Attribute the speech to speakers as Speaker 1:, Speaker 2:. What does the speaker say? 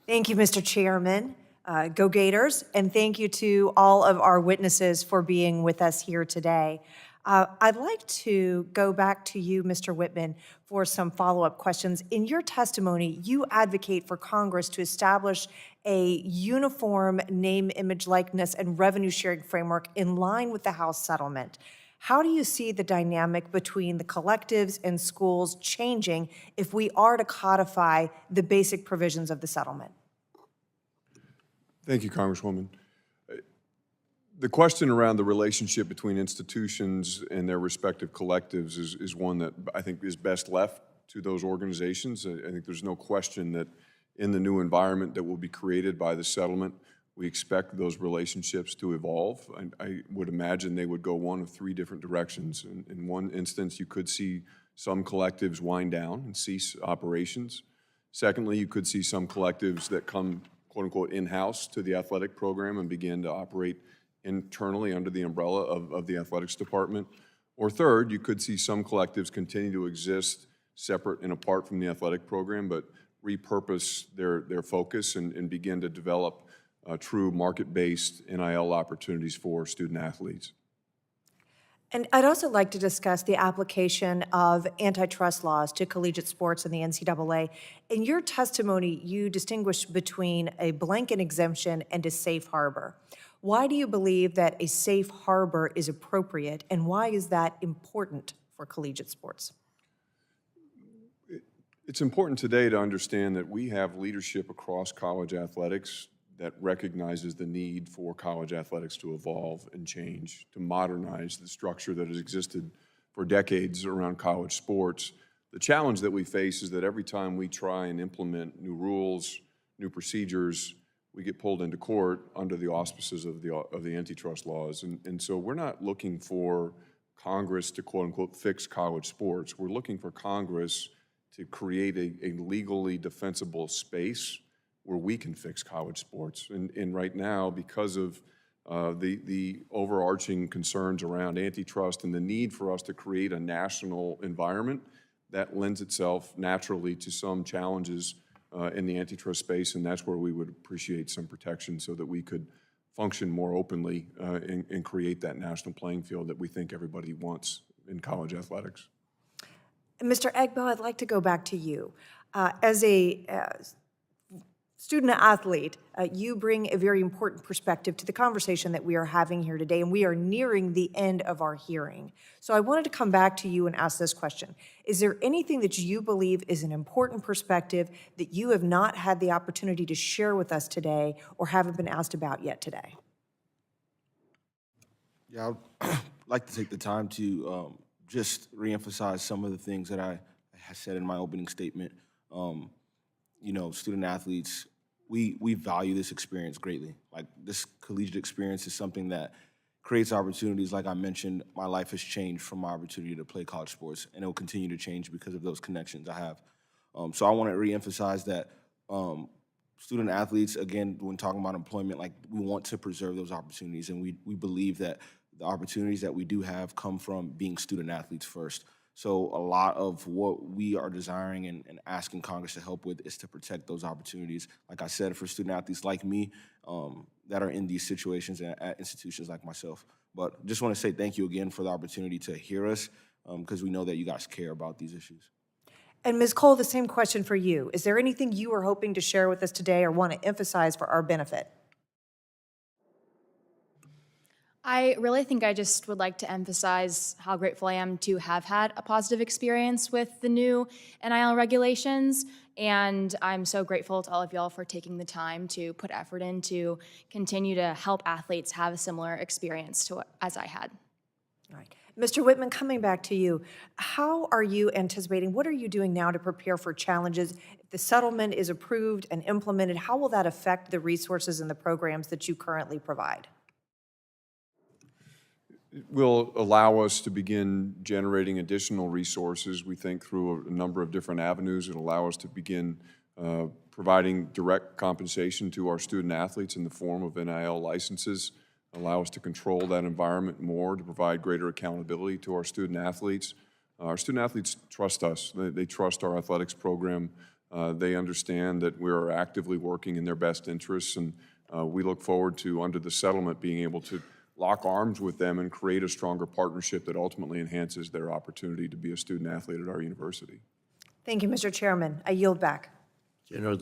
Speaker 1: Thank you, Mr. Chairman. Go Gators, and thank you to all of our witnesses for being with us here today. I'd like to go back to you, Mr. Whitman, for some follow-up questions. In your testimony, you advocate for Congress to establish a uniform name, image, likeness, and revenue-sharing framework in line with the House settlement. How do you see the dynamic between the collectives and schools changing if we are to codify the basic provisions of the settlement?
Speaker 2: Thank you, Congresswoman. The question around the relationship between institutions and their respective collectives is one that I think is best left to those organizations. I think there's no question that in the new environment that will be created by the settlement, we expect those relationships to evolve. I would imagine they would go one of three different directions. In one instance, you could see some collectives wind down and cease operations. Secondly, you could see some collectives that come, quote unquote, in-house to the athletic program and begin to operate internally under the umbrella of the athletics department. Or third, you could see some collectives continue to exist separate and apart from the athletic program, but repurpose their focus and begin to develop true market-based NIL opportunities for student athletes.
Speaker 1: And I'd also like to discuss the application of antitrust laws to collegiate sports and the NCAA. In your testimony, you distinguish between a blanket exemption and a safe harbor. Why do you believe that a safe harbor is appropriate, and why is that important for collegiate sports?
Speaker 2: It's important today to understand that we have leadership across college athletics that recognizes the need for college athletics to evolve and change, to modernize the structure that has existed for decades around college sports. The challenge that we face is that every time we try and implement new rules, new procedures, we get pulled into court under the auspices of the antitrust laws. And so we're not looking for Congress to, quote unquote, fix college sports. We're looking for Congress to create a legally defensible space where we can fix college sports. And right now, because of the overarching concerns around antitrust and the need for us to create a national environment, that lends itself naturally to some challenges in the antitrust space, and that's where we would appreciate some protection so that we could function more openly and create that national playing field that we think everybody wants in college athletics.
Speaker 1: Mr. Egbo, I'd like to go back to you. As a student athlete, you bring a very important perspective to the conversation that we are having here today, and we are nearing the end of our hearing. So I wanted to come back to you and ask this question. Is there anything that you believe is an important perspective that you have not had the opportunity to share with us today or haven't been asked about yet today?
Speaker 3: Yeah, I'd like to take the time to just reemphasize some of the things that I said in my opening statement. You know, student athletes, we value this experience greatly. Like, this collegiate experience is something that creates opportunities. Like I mentioned, my life has changed from my opportunity to play college sports, and it will continue to change because of those connections I have. So I want to reemphasize that student athletes, again, when talking about employment, like, we want to preserve those opportunities, and we believe that the opportunities that we do have come from being student athletes first. So a lot of what we are desiring and asking Congress to help with is to protect those opportunities, like I said, for student athletes like me that are in these situations at institutions like myself. But just want to say thank you again for the opportunity to hear us, because we know that you guys care about these issues.
Speaker 1: And Ms. Cole, the same question for you. Is there anything you are hoping to share with us today or want to emphasize for our benefit?
Speaker 4: I really think I just would like to emphasize how grateful I am to have had a positive experience with the new NIL regulations, and I'm so grateful to all of y'all for taking the time to put effort in to continue to help athletes have a similar experience to as I had.
Speaker 1: All right. Mr. Whitman, coming back to you, how are you anticipating, what are you doing now to prepare for challenges? If the settlement is approved and implemented, how will that affect the resources and the programs that you currently provide?
Speaker 2: It will allow us to begin generating additional resources, we think, through a number of different avenues. It'll allow us to begin providing direct compensation to our student athletes in the form of NIL licenses, allow us to control that environment more, to provide greater accountability to our student athletes. Our student athletes trust us. They trust our athletics program They understand that we are actively working in their best interests, and we look forward to, under the settlement, being able to lock arms with them and create a stronger partnership that ultimately enhances their opportunity to be a student athlete at our university.
Speaker 1: Thank you, Mr. Chairman. I yield back.
Speaker 5: You know,